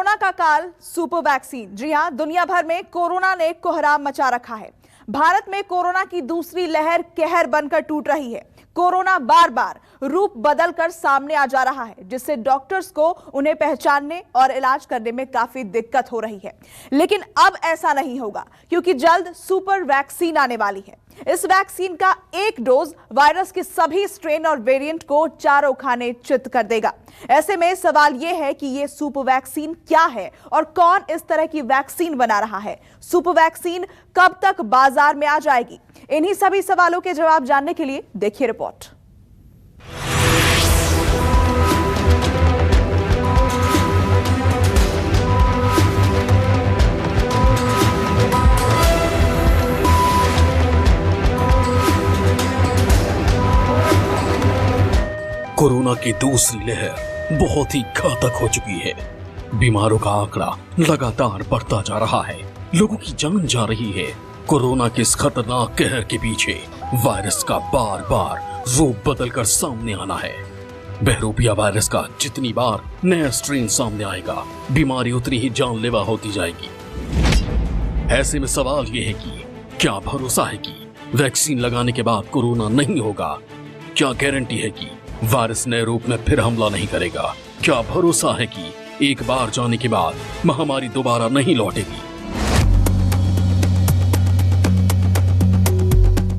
Corona का काल, super vaccine. जी हां, दुनिया भर में कोरोना ने कोहराम मचा रखा है। भारत में कोरोना की दूसरी लहर कहर बनकर टूट रही है। कोरोना बार बार रूप बदलकर सामने आ जा रहा है, जिससे डॉक्टर्स को उन्हें पहचानने और इलाज करने में काफी दिक्कत हो रही है। लेकिन अब ऐसा नहीं होगा, क्योंकि जल्द सुपर वैक्सीन आने वाली है। इस वैक्सीन का एक डोज वायरस के सभी स्ट्रेन और वेरिएंट को चारों खाने चित कर देगा। ऐसे में सवाल यह है कि यह सुपर वैक्सीन क्या है और कौन इस तरह की वैक्सीन बना रहा है। सुपर वैक्सीन कब तक बाजार में आ जाएगी? इन्हीं सभी सवालों के जवाब जानने के लिए देखिए रिपोर्ट। कोरोना की दूसरी लहर बहुत ही घातक हो चुकी है। बीमारों का आंकड़ा लगातार बढ़ता जा रहा है, लोगों की जान जा रही है। कोरोना के इस खतरनाक कहर के पीछे वायरस का बार बार रूप बदलकर सामने आना है। बहरूपिया वायरस का जितनी बार नया स्ट्रेन सामने आएगा, बीमारी उतनी ही जानलेवा होती जाएगी। ऐसे में सवाल यह है कि क्या भरोसा है कि वैक्सीन लगाने के बाद कोरोना नहीं होगा? क्या गारंटी है कि वायरस नए रूप में फिर हमला नहीं करेगा? क्या भरोसा है कि एक बार जाने के बाद महामारी दोबारा नहीं लौटेगी?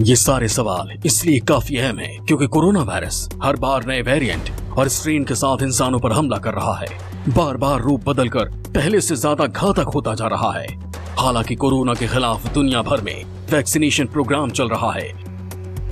ये सारे सवाल इसलिए काफी अहम है क्योंकि कोरोना वायरस हर बार नए वेरिएंट और स्ट्रेन के साथ इंसानों पर हमला कर रहा है। बार बार रूप बदलकर पहले से ज्यादा घातक होता जा रहा है। हालांकि कोरोना के खिलाफ दुनिया भर में वैक्सीनेशन प्रोग्राम चल रहा है।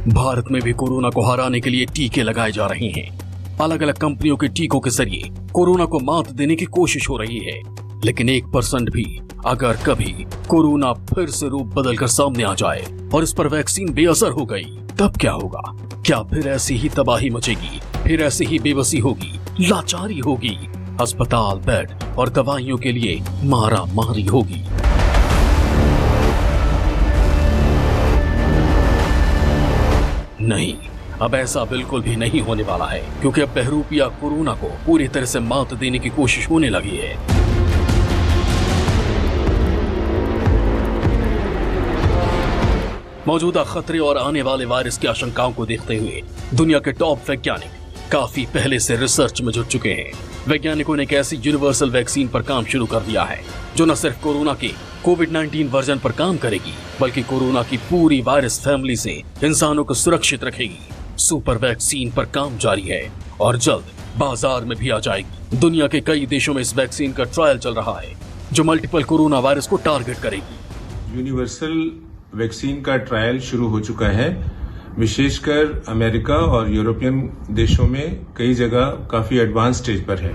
भारत में भी कोरोना को हराने के लिए टीके लगाए जा रहे हैं। अलग अलग कंपनियों के टीकों के जरिए कोरोना को मात देने की कोशिश हो रही है। लेकिन 1% भी अगर कभी कोरोना फिर से रूप बदलकर सामने आ जाए और इस पर वैक्सीन बेअसर हो गई, तब क्या होगा? क्या फिर ऐसी ही तबाही मचेगी? फिर ऐसी ही बेबसी होगी, लाचारी होगी, अस्पताल बेड और दवाइयों के लिए मारा मारी होगी? नहीं, अब ऐसा बिल्कुल भी नहीं होने वाला है, क्योंकि अब बहरूपिया कोरोना को पूरी तरह से मात देने की कोशिश होने लगी है। मौजूदा खतरे और आने वाले वायरस की आशंकाओं को देखते हुए दुनिया के टॉप वैज्ञानिक काफी पहले से रिसर्च में जुट चुके हैं। वैज्ञानिकों ने एक ऐसी यूनिवर्सल वैक्सीन पर काम शुरू कर दिया है जो न सिर्फ कोरोना के कोविड-19 वर्जन पर काम करेगी, बल्कि कोरोना की पूरी वायरस फैमिली से इंसानों को सुरक्षित रखेगी। सुपर वैक्सीन पर काम जारी है और जल्द बाजार में भी आ जाएगी। दुनिया के कई देशों में इस वैक्सीन का ट्रायल चल रहा है जो मल्टीपल कोरोना वायरस को टारगेट करेगी। यूनिवर्सल वैक्सीन का ट्रायल शुरू हो चुका है। विशेषकर अमेरिका और यूरोपियन देशों में कई जगह काफी एडवांस स्टेज पर है।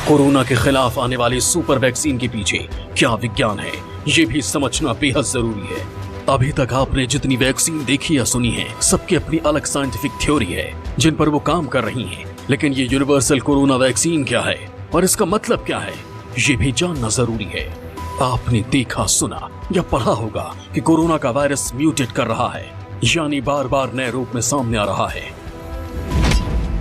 कोरोना के खिलाफ आने वाली सुपर वैक्सीन के पीछे क्या विज्ञान है, ये भी समझना बेहद जरूरी है। अभी तक आपने जितनी वैक्सीन देखी या सुनी है, सबकी अपनी अलग साइंटिफिक थ्योरी है जिन पर वो काम कर रही हैं। लेकिन ये यूनिवर्सल कोरोना वैक्सीन क्या है और इसका मतलब क्या है, ये भी जानना जरूरी है। आपने देखा, सुना या पढ़ा होगा कि कोरोना का वायरस म्यूटेट कर रहा है, यानी बार बार नए रूप में सामने आ रहा है।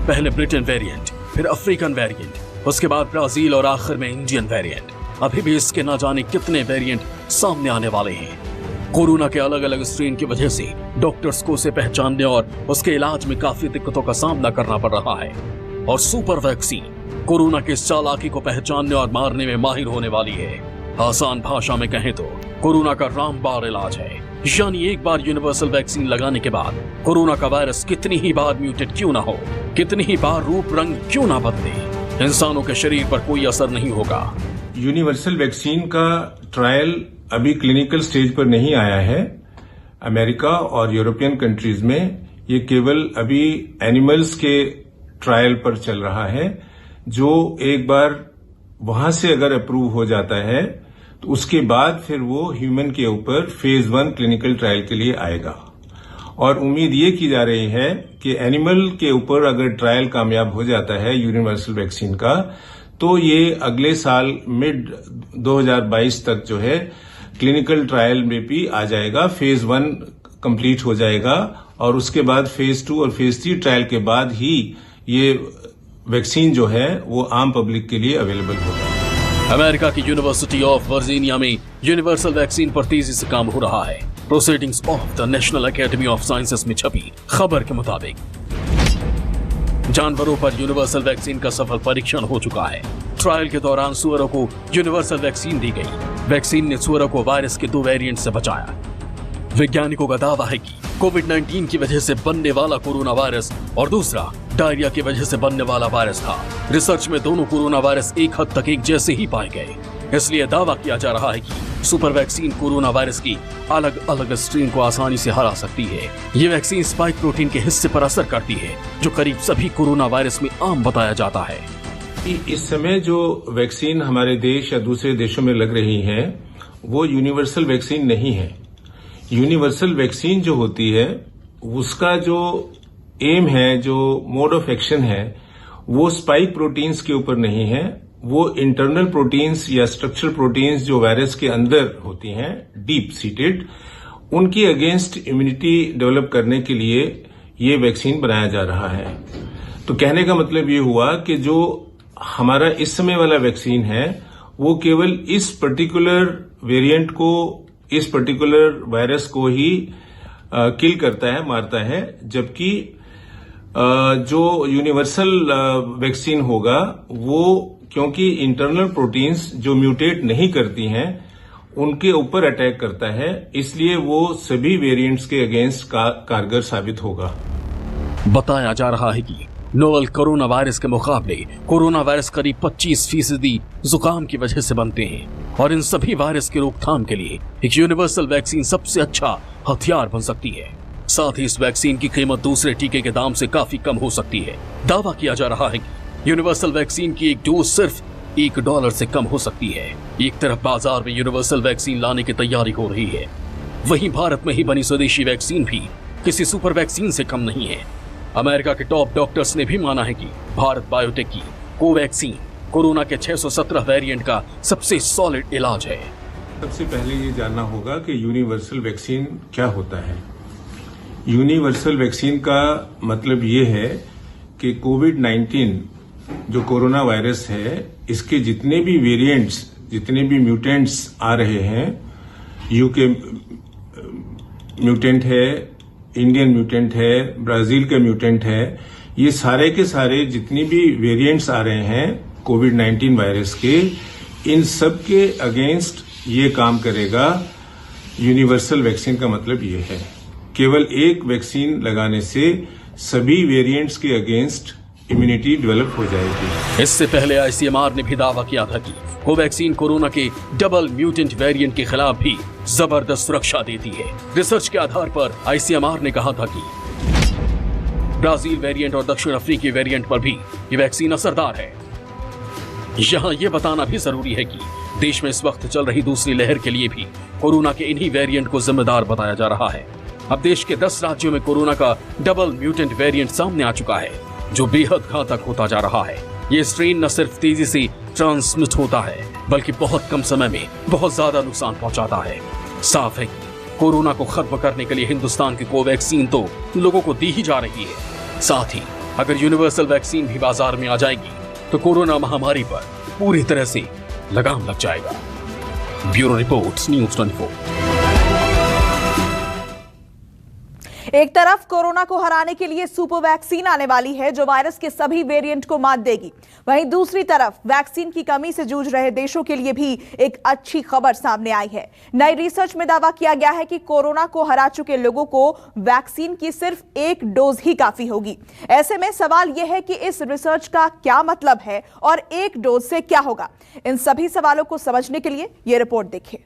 पहले ब्रिटेन वेरिएंट, फिर अफ्रीकन वेरिएंट, उसके बाद ब्राजील और आखिर में इंडियन वेरिएंट। अभी भी इसके न जाने कितने वेरिएंट सामने आने वाले हैं। कोरोना के अलग अलग स्ट्रेन की वजह से डॉक्टर्स को उसे पहचानने और उसके इलाज में काफी दिक्कतों का सामना करना पड़ रहा है। और सुपर वैक्सीन कोरोना के इस चालाकी को पहचानने और मारने में माहिर होने वाली है। आसान भाषा में कहें तो कोरोना का रामबाण इलाज है। यानी एक बार यूनिवर्सल वैक्सीन लगाने के बाद कोरोना का वायरस कितनी ही बार म्यूटेट क्यों ना हो, कितनी ही बार रूप रंग क्यों ना बदले, इंसानों के शरीर पर कोई असर नहीं होगा। यूनिवर्सल वैक्सीन का ट्रायल अभी क्लिनिकल स्टेज पर नहीं आया है। अमेरिका और यूरोपियन कंट्रीज में ये केवल अभी एनिमल्स के ट्रायल पर चल रहा है, जो एक बार वहां से अगर अप्रूव हो जाता है तो उसके बाद फिर वो ह्यूमन के ऊपर फेज 1 क्लिनिकल ट्रायल के लिए आएगा। और उम्मीद ये की जा रही है कि एनिमल के ऊपर अगर ट्रायल कामयाब हो जाता है यूनिवर्सल वैक्सीन का, तो ये अगले साल मिड 2022 तक जो है क्लिनिकल ट्रायल में भी आ जाएगा। फेज 1 कंप्लीट हो जाएगा और उसके बाद फेज 2 और फेज 3 ट्रायल के बाद ही ये वैक्सीन जो है वो आम पब्लिक के लिए अवेलेबल होगा। अमेरिका की यूनिवर्सिटी ऑफ वर्जीनिया में यूनिवर्सल वैक्सीन पर तेजी से काम हो रहा है। Proceedings of the national academy of sciences में छपी खबर के मुताबिक जानवरों पर यूनिवर्सल वैक्सीन का सफल परीक्षण हो चुका है। ट्रायल के दौरान सुअरों को यूनिवर्सल वैक्सीन दी गई। वैक्सीन ने सुअरों को वायरस के 2 वेरिएंट से बचाया। वैज्ञानिकों का दावा है कि कोविड-19 की वजह से बनने वाला कोरोना वायरस और दूसरा डायरिया की वजह से बनने वाला वायरस था। रिसर्च में दोनों कोरोना वायरस एक हद तक एक जैसे ही पाए गए, इसलिए दावा किया जा रहा है कि सुपर वैक्सीन कोरोना वायरस की अलग अलग स्ट्रेन को आसानी से हरा सकती है। ये वैक्सीन स्पाइक प्रोटीन के हिस्से पर असर करती है, जो करीब सभी कोरोना वायरस में आम बताया जाता है। इस समय जो वैक्सीन हमारे देश या दूसरे देशों में लग रही है वो यूनिवर्सल वैक्सीन नहीं है। यूनिवर्सल वैक्सीन जो होती है उसका जो एम है, जो मोड ऑफ एक्शन है, वो स्पाइक प्रोटीन्स के ऊपर नहीं है। वो इंटरनल प्रोटीन्स या स्ट्रक्चरल प्रोटीन्स जो वायरस के अंदर होती हैं, डीप सीटेड, उनकी अगेंस्ट इम्यूनिटी डेवलप करने के लिए ये वैक्सीन बनाया जा रहा है। तो कहने का मतलब ये हुआ कि जो हमारा इस समय वाला वैक्सीन है वो केवल इस पर्टिकुलर वेरिएंट को, इस पर्टिकुलर वायरस को ही किल करता है, मारता है, जबकि जो यूनिवर्सल वैक्सीन होगा वो क्योंकि इंटरनल प्रोटीन्स जो म्यूटेट नहीं करती हैं उनके ऊपर अटैक करता है, इसलिए वो सभी वेरिएंट्स के अगेंस्ट कारगर साबित होगा। बताया जा रहा है कि नोवल कोरोना वायरस के मुकाबले कोरोना वायरस करीब 25% जुकाम की वजह से बनते हैं और इन सभी वायरस की रोकथाम के लिए एक यूनिवर्सल वैक्सीन सबसे अच्छा हथियार बन सकती है। साथ ही इस वैक्सीन की कीमत दूसरे टीके के दाम से काफी कम हो सकती है। दावा किया जा रहा है कि यूनिवर्सल वैक्सीन की एक डोज सिर्फ $1 से कम हो सकती है। एक तरफ बाजार में यूनिवर्सल वैक्सीन लाने की तैयारी हो रही है, वहीं भारत में ही बनी स्वदेशी वैक्सीन भी किसी सुपर वैक्सीन से कम नहीं है। अमेरिका के टॉप डॉक्टर्स ने भी माना है कि भारत बायोटेक की कोवैक्सीन कोरोना के 617 वेरिएंट का सबसे सॉलिड इलाज है। सबसे पहले ये जानना होगा कि यूनिवर्सल वैक्सीन क्या होता है। यूनिवर्सल वैक्सीन का मतलब ये है कि कोविड-19 जो कोरोना वायरस है, इसके जितने भी वेरिएंट्स, जितने भी म्यूटेंट्स आ रहे हैं, यूके म्यूटेंट है, इंडियन म्यूटेंट है, ब्राजील का म्यूटेंट है, ये सारे के सारे जितनी भी वेरिएंट्स आ रहे हैं कोविड-19 वायरस के, इन सब के अगेंस्ट ये काम करेगा। यूनिवर्सल वैक्सीन का मतलब ये है केवल एक वैक्सीन लगाने से सभी वेरिएंट्स के अगेंस्ट इम्यूनिटी डेवलप हो जाएगी। इससे पहले आईसीएमआर ने भी दावा किया था कि कोवैक्सीन कोरोना के डबल म्यूटेंट वेरिएंट के खिलाफ भी जबरदस्त सुरक्षा देती है। रिसर्च के आधार पर आईसीएमआर ने कहा था कि ब्राजील वेरिएंट और दक्षिण अफ्रीकी वेरिएंट पर भी ये वैक्सीन असरदार है। यहाँ ये बताना भी जरूरी है कि देश में इस वक्त चल रही दूसरी लहर के लिए भी कोरोना के इन्हीं वेरिएंट को जिम्मेदार बताया जा रहा है। अब देश के 10 राज्यों में कोरोना का डबल म्यूटेंट वेरिएंट सामने आ चुका है, जो बेहद घातक होता जा रहा है। ये स्ट्रेन न सिर्फ तेजी से ट्रांसमिट होता है, बल्कि बहुत कम समय में बहुत ज्यादा नुकसान पहुंचाता है। साफ है कि कोरोना को खत्म करने के लिए हिंदुस्तान की कोवैक्सीन तो लोगों को दी ही जा रही है। साथ ही अगर यूनिवर्सल वैक्सीन भी बाजार में आ जाएगी तो कोरोना महामारी पर पूरी तरह से लगाम लग जाएगा। Bureau report, news 24। एक तरफ कोरोना को हराने के लिए सुपर वैक्सीन आने वाली है जो वायरस के सभी वेरिएंट को मात देगी, वहीं दूसरी तरफ वैक्सीन की कमी से जूझ रहे देशों के लिए भी एक अच्छी खबर सामने आई है। नई रिसर्च में दावा किया गया है कि कोरोना को हरा चुके लोगों को वैक्सीन की सिर्फ एक डोज ही काफी होगी। ऐसे में सवाल यह है कि इस रिसर्च का क्या मतलब है और एक डोज से क्या होगा। इन सभी सवालों को समझने के लिए यह रिपोर्ट देखिए।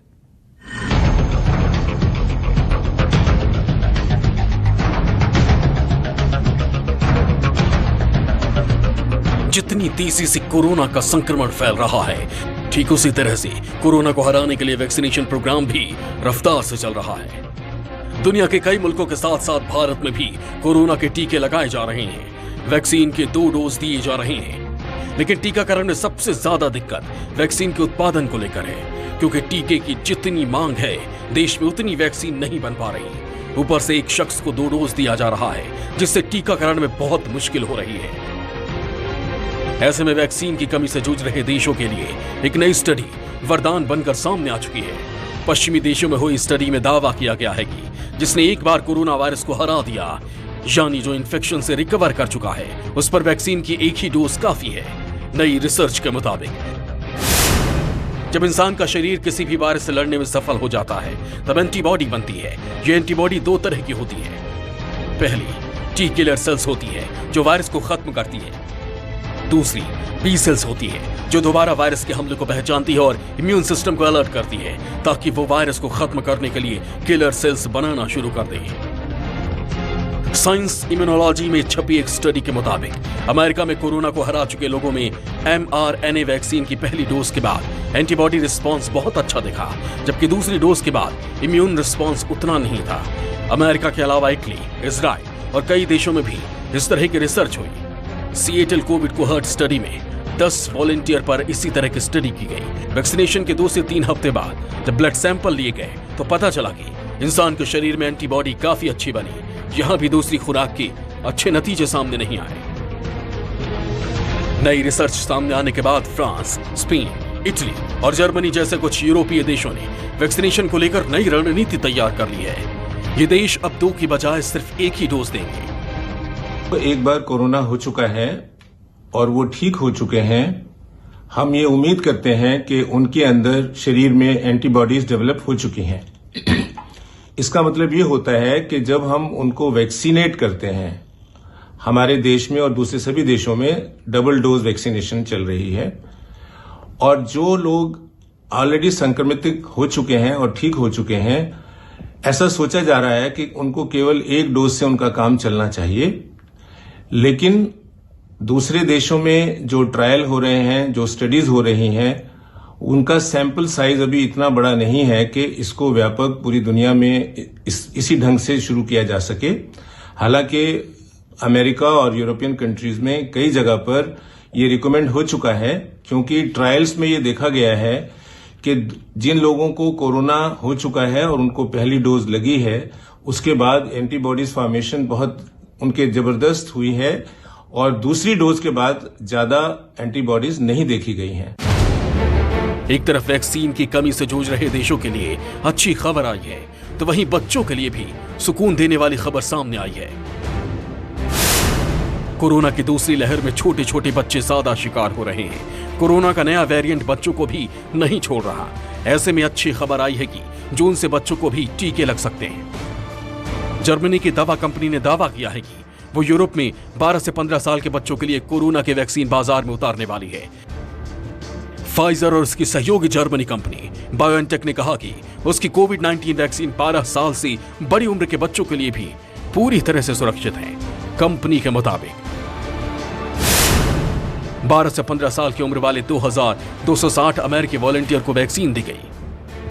जितनी तेजी से कोरोना का संक्रमण फैल रहा है, ठीक उसी तरह से कोरोना को हराने के लिए वैक्सीनेशन प्रोग्राम भी रफ्तार से चल रहा है। दुनिया के कई मुल्कों के साथ साथ भारत में भी कोरोना के टीके लगाए जा रहे हैं। वैक्सीन के 2 डोज दिए जा रहे हैं, लेकिन टीकाकरण में सबसे ज्यादा दिक्कत वैक्सीन के उत्पादन को लेकर है, क्योंकि टीके की जितनी मांग है देश में उतनी वैक्सीन नहीं बन पा रही। ऊपर से एक शख्स को 2 डोज दिया जा रहा है, जिससे टीकाकरण में बहुत मुश्किल हो रही है। ऐसे में वैक्सीन की कमी से जूझ रहे देशों के लिए एक नई स्टडी वरदान बनकर सामने आ चुकी है। पश्चिमी देशों में हुई स्टडी में दावा किया गया है कि जिसने एक बार कोरोना वायरस को हरा दिया, यानी जो इन्फेक्शन से रिकवर कर चुका है, उस पर वैक्सीन की एक ही डोज काफी है। नई रिसर्च के मुताबिक जब इंसान का शरीर किसी भी वायरस से लड़ने में सफल हो जाता है, तब एंटीबॉडी बनती है। ये एंटीबॉडी दो तरह की होती है। पहली टी किलर सेल्स होती है जो वायरस को खत्म करती है। दूसरी बी सेल्स होती है जो दोबारा वायरस के हमले को पहचानती है और इम्यून सिस्टम को अलर्ट करती है ताकि वो वायरस को खत्म करने के लिए किलर सेल्स बनाना शुरू कर दे। साइंस इम्यूनोलॉजी में छपी एक स्टडी के मुताबिक अमेरिका में कोरोना को हरा चुके लोगों में mRNA वैक्सीन की पहली डोज के बाद एंटीबॉडी रिस्पांस बहुत अच्छा दिखा, जबकि दूसरी डोज के बाद इम्यून रिस्पांस उतना नहीं था। अमेरिका के अलावा इटली, इजराइल और कई देशों में भी इस तरह की रिसर्च हुई। सिएटल कोविड कोहर्ट स्टडी में 10 वॉलंटियर पर इसी तरह की स्टडी की गई। वैक्सीनेशन के 2 से 3 हफ्ते बाद जब ब्लड सैंपल लिए गए तो पता चला कि इंसान के शरीर में एंटीबॉडी काफी अच्छी बनी। यहां भी दूसरी खुराक के अच्छे नतीजे सामने नहीं आए। नई रिसर्च सामने आने के बाद फ्रांस, स्पेन, इटली और जर्मनी जैसे कुछ यूरोपीय देशों ने वैक्सीनेशन को लेकर नई रणनीति तैयार कर ली है। ये देश अब 2 की बजाय सिर्फ 1 ही डोज देंगे। तो एक बार कोरोना हो चुका है और वो ठीक हो चुके हैं, हम ये उम्मीद करते हैं कि उनके अंदर शरीर में एंटीबॉडीज डेवलप हो चुकी हैं। इसका मतलब ये होता है कि जब हम उनको वैक्सीनेट करते हैं, हमारे देश में और दूसरे सभी देशों में डबल डोज वैक्सीनेशन चल रही है, और जो लोग ऑलरेडी संक्रमित हो चुके हैं और ठीक हो चुके हैं, ऐसा सोचा जा रहा है कि उनको केवल 1 डोज से उनका काम चलना चाहिए। लेकिन दूसरे देशों में जो ट्रायल हो रहे हैं, जो स्टडीज हो रही हैं, उनका सैंपल साइज अभी इतना बड़ा नहीं है कि इसको व्यापक पूरी दुनिया में इसी ढंग से शुरू किया जा सके। हालांकि अमेरिका और यूरोपियन कंट्रीज में कई जगह पर ये रिकमेंड हो चुका है, क्योंकि ट्रायल्स में ये देखा गया है कि जिन लोगों को कोरोना हो चुका है और उनको पहली डोज लगी है, उसके बाद एंटीबॉडीज फॉर्मेशन बहुत उनके जबरदस्त हुई है और दूसरी डोज के बाद ज्यादा एंटीबॉडीज नहीं देखी गई हैं। एक तरफ वैक्सीन की कमी से जूझ रहे देशों के लिए अच्छी खबर आई है, तो वहीं बच्चों के लिए भी सुकून देने वाली खबर सामने आई है। कोरोना की दूसरी लहर में छोटे छोटे बच्चे ज्यादा शिकार हो रहे हैं। कोरोना का नया वेरिएंट बच्चों को भी नहीं छोड़ रहा। ऐसे में अच्छी खबर आई है कि जून से बच्चों को भी टीके लग सकते हैं। जर्मनी की दवा कंपनी ने दावा किया है कि वो यूरोप में 12 से 15 साल के बच्चों के लिए कोरोना के वैक्सीन बाजार में उतारने वाली है। फाइजर और उसकी सहयोगी जर्मनी कंपनी बायोएनटेक ने कहा कि उसकी कोविड-19 वैक्सीन 12 साल से बड़ी उम्र के बच्चों के लिए भी पूरी तरह से सुरक्षित है। कंपनी के मुताबिक 12 से 15 साल की उम्र वाले 2260 अमेरिकी वॉलंटियर को वैक्सीन दी गई।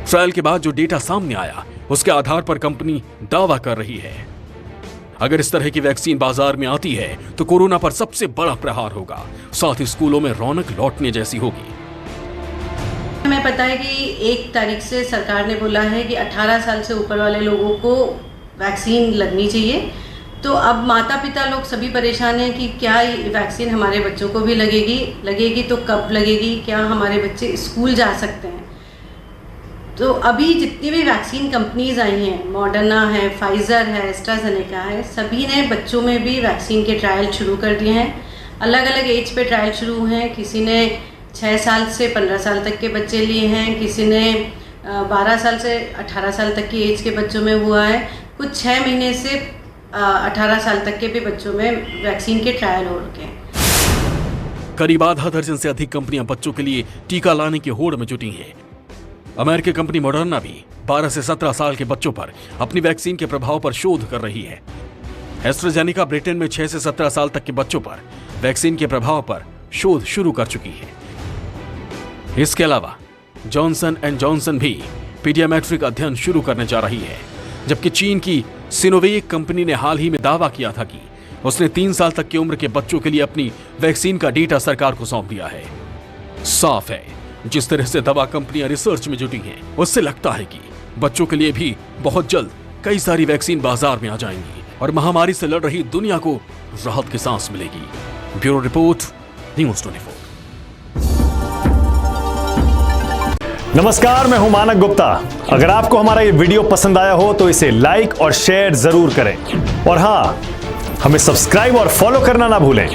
ट्रायल के बाद जो डेटा सामने आया, उसके आधार पर कंपनी दावा कर रही है, अगर इस तरह की वैक्सीन बाजार में आती है तो कोरोना पर सबसे बड़ा प्रहार होगा। साथ ही स्कूलों में रौनक लौटने जैसी होगी। हमें पता है कि 1 तारीख से सरकार ने बोला है कि 18 साल से ऊपर वाले लोगों को वैक्सीन लगनी चाहिए। तो अब माता पिता लोग सभी परेशान हैं कि क्या वैक्सीन हमारे बच्चों को भी लगेगी तो कब लगेगी, क्या हमारे बच्चे स्कूल जा सकते हैं। तो अभी जितनी भी वैक्सीन कंपनीज आई हैं, मॉडर्ना है, फाइजर है, एस्ट्राजेनेका है, सभी ने बच्चों में भी वैक्सीन के ट्रायल शुरू कर दिए हैं। अलग अलग एज पे ट्रायल शुरू हैं। किसी ने 6 साल से 15 साल तक के बच्चे लिए हैं, किसी ने 12 साल से 18 साल तक की एज के बच्चों में हुआ है, कुछ 6 महीने से 18 साल तक के भी बच्चों में वैक्सीन के ट्रायल हो रखे हैं। करीब आधा दर्जन से अधिक कंपनियां बच्चों के लिए टीका लाने की होड़ में जुटी हैं। अमेरिकी कंपनी मॉडर्ना भी 12 से 17 साल के बच्चों पर अपनी वैक्सीन के प्रभाव पर शोध कर रही है। एस्ट्राजेनेका ब्रिटेन में 6 से 17 साल तक के बच्चों पर वैक्सीन के प्रभाव पर शोध शुरू कर चुकी है। इसके अलावा जॉनसन एंड जॉनसन भी पीडियामेट्रिक अध्ययन शुरू करने जा रही है, जबकि चीन की सिनोवेक कंपनी ने हाल ही में दावा किया था कि उसने 3 साल तक की उम्र के बच्चों के लिए अपनी वैक्सीन का डेटा सरकार को सौंप दिया है। साफ है, जिस तरह से दवा कंपनियां रिसर्च में जुटी हैं, उससे लगता है कि बच्चों के लिए भी बहुत जल्द कई सारी वैक्सीन बाजार में आ जाएंगी और महामारी से लड़ रही दुनिया को राहत की सांस मिलेगी। Bureau report, news 24। नमस्कार, मैं हूं मानक गुप्ता। अगर आपको हमारा ये वीडियो पसंद आया हो तो इसे लाइक और शेयर जरूर करें और हां, हमें सब्सक्राइब और फॉलो करना ना भूलें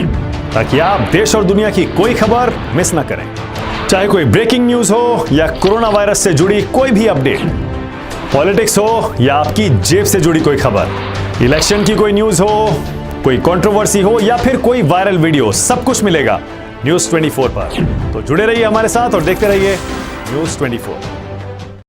ताकि आप देश और दुनिया की कोई खबर मिस ना करें। चाहे कोई ब्रेकिंग न्यूज हो या कोरोना वायरस से जुड़ी कोई भी अपडेट, पॉलिटिक्स हो या आपकी जेब से जुड़ी कोई खबर, इलेक्शन की कोई न्यूज हो, कोई कंट्रोवर्सी हो या फिर कोई वायरल वीडियो, सब कुछ मिलेगा न्यूज 24 पर। तो जुड़े रहिए हमारे साथ और देखते रहिए न्यूज 24।